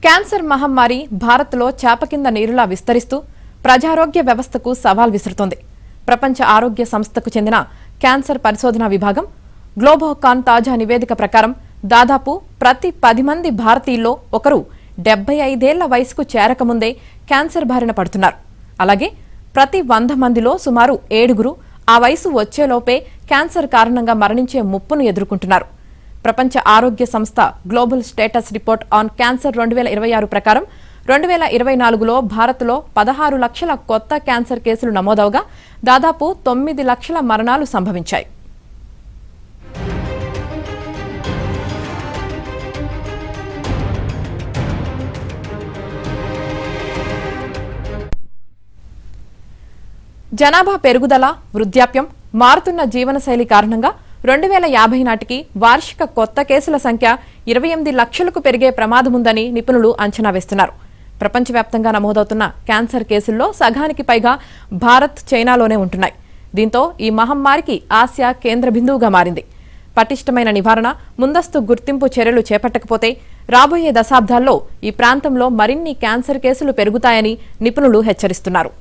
Cancer మహమ్మారి భారత్లో చాప కింద నీరులా విస్తరిస్తూ ప్రజారోగ్య వ్యవస్థకు సవాల్ విసురుతోంది. ప్రపంచ ఆరోగ్య సంస్థకు చెందిన క్యాన్సర్ పరిశోధనా విభాగం గ్లోబోకాన్ తాజా నివేదిక ప్రకారం దాదాపు ప్రతి 10 మంది భారతీయుల్లో ఒకరు 75 ఏళ్ల వయసుకు చేరకముందే క్యాన్సర్ బారిన పడుతున్నారు. అలాగే ప్రతి 100 మందిలో సుమారు 7 ఆ వయసు వచ్చేలోపే క్యాన్సర్ కారణంగా మరణించే ముప్పును ఎదుర్కొంటున్నారు. ప్రపంచ ఆరోగ్య సంస్థ global status report on cancer 2026 ప్రకారం 2024లో భారత్లో 16 లక్షల కొత్త క్యాన్సర్ కేసులు నమోదవగా దాదాపు 9 లక్షల మరణాలు సంభవించాయి. జనాభా పెరుగుదల, వృద్ధాప్యం, మారుతున్న జీవనశైలి కారణంగా 2050 నాటికి వార్షిక కొత్త కేసుల సంఖ్య 28 లక్షలకు పెరిగే ప్రమాదముందని నిపుణులు అంచనా వేస్తున్నారు. ప్రపంచవ్యాప్తంగా నమోదవుతున్న క్యాన్సర్ కేసుల్లో సగానికి పైగా భారత్, చైనాలోనే ఉంటున్నాయి. దీంతో ఈ మహమ్మారికి ఆసియా కేంద్ర బిందువుగా మారింది. పటిష్టమైన నివారణ, ముందస్తు గుర్తింపు చర్యలు చేపట్టకపోతే రాబోయే దశాబ్దాల్లో ఈ ప్రాంతంలో మరిన్ని క్యాన్సర్ కేసులు పెరుగుతాయని నిపుణులు హెచ్చరిస్తున్నారు.